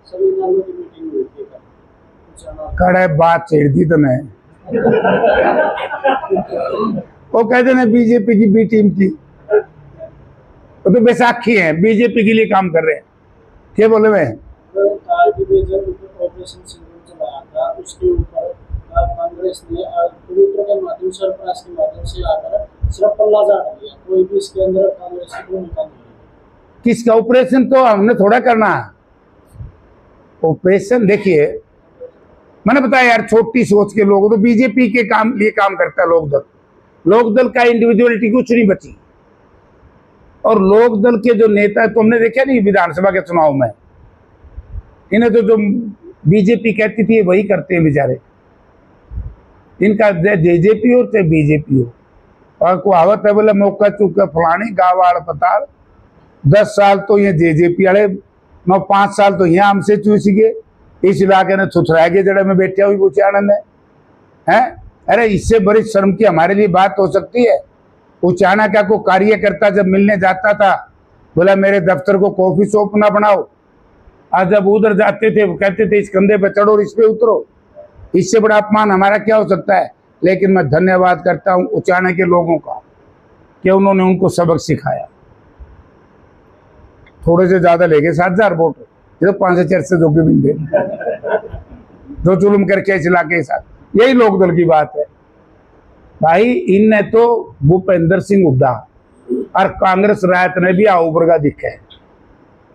सभी नालों की मीटिंग हुई थी कड़े बात छेड़ दी तूने। वो कहते ना बीजेपी की बी टीम थी, वो तो बैसाखी है, बीजेपी के लिए काम कर रहे हैं। क्या बोले मैं ऑपरेशन सिंदूर चलाया था उसके ऊपर कांग्रेस ने ट्विटर के माध्यम से और प्रेस के माध्यम से आकर सिर्फ पल्ला झाड़ दिया, कोई भी इसके अंदर कांग्रेस की भूमिका नहीं है। किसका ऑपरेशन तो हमने थोड़ा करना है। ऑपरेशन देखिए, मैंने बताया यार, छोटी सोच के लोग तो बीजेपी के काम लिए काम करता है। लोकदल का इंडिविजुअलिटी कुछ नहीं बची। और लोकदल के जो नेता है, तुमने देखा नहीं विधानसभा के चुनाव में, इन्हें तो जो बीजेपी कहती थी वही करते हैं बेचारे। इनका जेजेपी हो चाहे बीजेपी हो, और कहावत है बोले मौका चुका फलानी गावाड़ पताल। 10 साल तो ये जेजेपी वाले, 5 साल तो यहाँ हमसे चूस गए। इस इलाके ने थुथरा के जड़े में बैठे हुई पूछे आनंद है। अरे इससे बड़ी शर्म की हमारे लिए बात हो सकती है। उचाना का को कार्यकर्ता जब मिलने जाता था, बोला मेरे दफ्तर को कॉफी शॉप ना बनाओ। आज जब उधर जाते थे वो कहते थे इस कंधे पे चढ़ो और इस पे उतरो। इससे बड़ा अपमान हमारा क्या हो सकता है। लेकिन मैं धन्यवाद करता हूं उचाना के लोगों का कि उन्होंने उनको सबक सिखाया। थोड़े से ज्यादा ले गए 7,000 वोट, जो 5 से 4 से जो भी मिल गए, जो जुल्म करके इस इलाके के साथ। यही लोकदल की बात है भाई। इनने तो भूपेंद्र सिंह हुड्डा और कांग्रेस रायत ने भी ऊपर का दिखे है,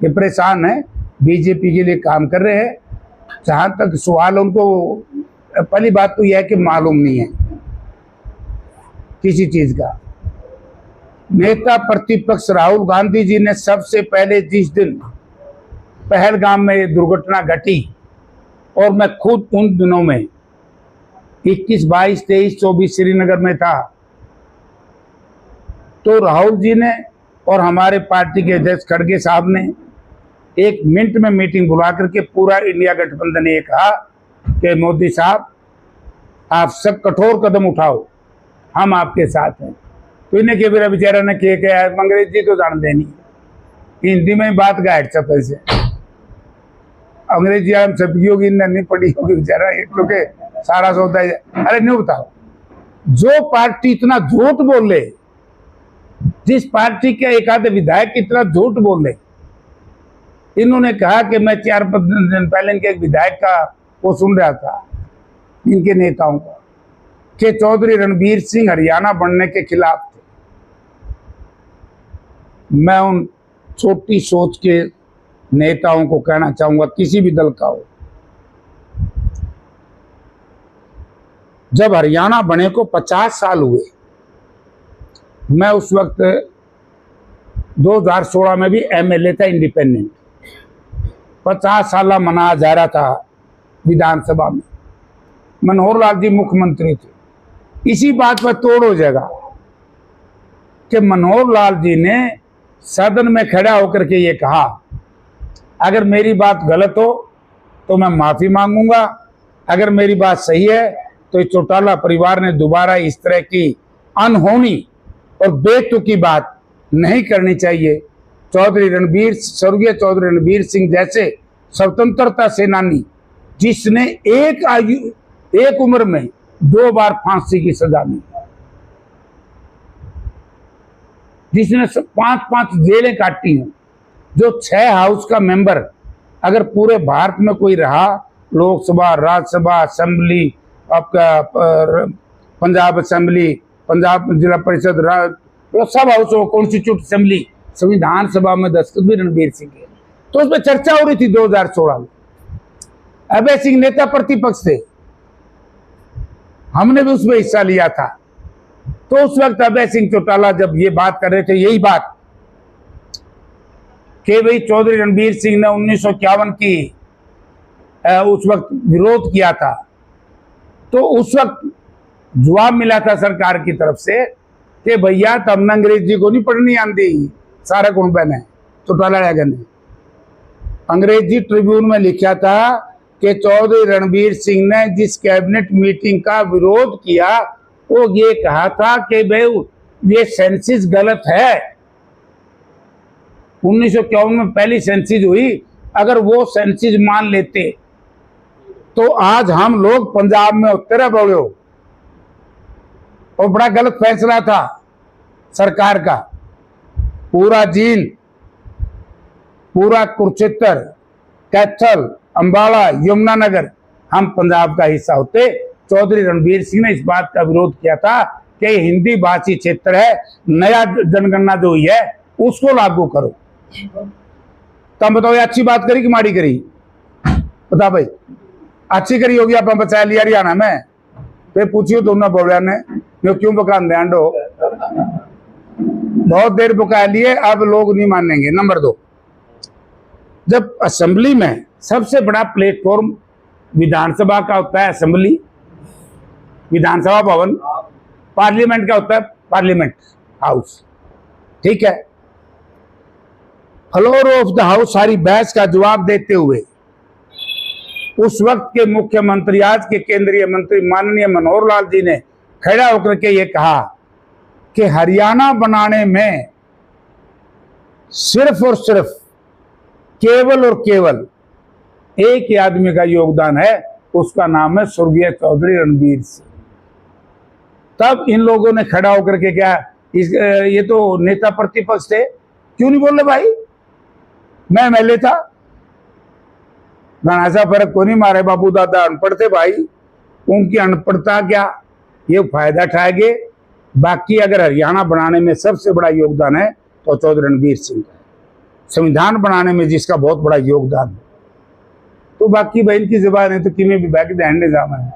ये परेशान है, बीजेपी के लिए काम कर रहे हैं। जहां तक सवाल उनको, पहली बात तो यह है कि मालूम नहीं है किसी चीज का। नेता प्रतिपक्ष राहुल गांधी जी ने सबसे पहले जिस दिन पहलगाम में दुर्घटना घटी, और मैं खुद उन दिनों में 21, 22, 23, 24 श्रीनगर में था, तो राहुल जी ने और हमारे पार्टी के अध्यक्ष खड़गे साहब ने 1 मिनट में मीटिंग बुला करके पूरा इंडिया गठबंधन ने कहा कि मोदी साहब आप सब कठोर कदम उठाओ, हम आपके साथ हैं। तो इन्हें के मेरा बेचारा ने क्या अंग्रेज जी तो जान देनी, हिंदी में बात गाइड छपे से अंग्रेजी हम छपकी होगी, नहीं पड़ी होगी बेचारा, क्योंकि सारा सौदा है। अरे नहीं बताओ, जो पार्टी इतना झूठ बोले, जिस पार्टी के एक आधे विधायक इतना झूठ बोले। इन्होंने कहा कि मैं 4-5 दिन पहले इनके एक विधायक का वो सुन रहा था, इनके नेताओं का, कि चौधरी रणबीर सिंह हरियाणा बनने के खिलाफ थे। मैं उन छोटी सोच के नेताओं को कहना चाहूंगा, किसी भी दल का हो, जब हरियाणा बने को 50 साल हुए, मैं उस वक्त 2016 में भी एमएलए था इंडिपेंडेंट, 50 साल मनाया जा रहा था विधानसभा में। मनोहर लाल जी मुख्यमंत्री थे। इसी बात पर तोड़ हो जाएगा कि मनोहर लाल जी ने सदन में खड़ा होकर के ये कहा, अगर मेरी बात गलत हो तो मैं माफी मांगूंगा, अगर मेरी बात सही है तो इस चौटाला परिवार ने दोबारा इस तरह की अनहोनी और बेतुकी बात नहीं करनी चाहिए। स्वर्गीय चौधरी रणबीर सिंह जैसे स्वतंत्रता सेनानी, जिसने एक उम्र में 2 बार फांसी की सजा दी, जिसने 5-5 जेलें काटी हैं, जो 6 हाउस का मेंबर अगर पूरे भारत में कोई रहा, लोकसभा, राज्यसभा, असेंबली, आपका पंजाब असेंबली, पंजाब जिला परिषद, सब हाउस, कॉन्स्टिट्यूट असेंबली, संविधान सभा में दस्तखत भी रणबीर सिंह के। तो उसमें चर्चा हो रही थी 2016 में। अभय सिंह नेता प्रतिपक्ष थे, हमने भी उसमें हिस्सा लिया था। तो उस वक्त अभय सिंह चौटाला जब ये बात कर रहे थे, यही बात कि भाई चौधरी रणबीर सिंह ने 1951 की उस वक्त विरोध किया था, तो उस वक्त जवाब मिला था सरकार की तरफ से कि भैया तमने अंग्रेजी को नहीं पढ़नी आती, सारा कौन बहने चौटाला ने अंग्रेजी ट्रिब्यून में लिखा था कि चौधरी रणबीर सिंह ने जिस कैबिनेट मीटिंग का विरोध किया, वो ये कहा था कि भाई ये सेंसिस गलत है। 1951 में पहली सेंसिस हुई, अगर वो सेंसिस मान लेते तो आज हम लोग पंजाब में उत्तर बोले हो। और बड़ा गलत फैसला था सरकार का। पूरा जींद, पूरा कुरुक्षेत्र, कैथल, अंबाला, यमुनानगर हम पंजाब का हिस्सा होते। चौधरी रणबीर सिंह ने इस बात का विरोध किया था कि हिंदी भाषी क्षेत्र है, नया जनगणना जो हुई है उसको लागू करो। तब बताओ ये अच्छी बात करी कि माड़ी करी? बता भाई, अच्छी करी होगी, आप बचा लिया हरियाणा में। फिर पूछियो दोनों बोलिया ने क्यों बकान ध्यान दो, बहुत देर बका लिए, अब लोग नहीं मानेंगे। नंबर 2, जब असेंबली में सबसे बड़ा प्लेटफॉर्म विधानसभा का होता है, असेंबली विधानसभा भवन, पार्लियामेंट का होता है पार्लियामेंट हाउस, ठीक है। फ्लोर ऑफ द हाउस सारी बहस का जवाब देते हुए उस वक्त के मुख्यमंत्री, आज के केंद्रीय मंत्री माननीय मनोहर लाल जी ने खड़ा होकर के ये कहा कि हरियाणा बनाने में सिर्फ और सिर्फ केवल और केवल एक ही आदमी का योगदान है, उसका नाम है स्वर्गीय चौधरी रणबीर सिंह। तब इन लोगों ने खड़ा होकर के क्या, ये तो नेता प्रतिपक्ष थे, क्यों नहीं बोले भाई, मैं एमएलए था, घना सा फर्क को नहीं मारे, बाबू दादा अनपढ़ थे भाई, उनकी अनपढ़ता क्या ये फायदा उठाएंगे। बाकी अगर हरियाणा बनाने में सबसे बड़ा योगदान है तो चौधरी रणबीर सिंह का है, संविधान बनाने में जिसका बहुत बड़ा योगदान है। तो बाकी बहन की जुबान है तो किमें भी बैक ध्यान नहीं जाना है।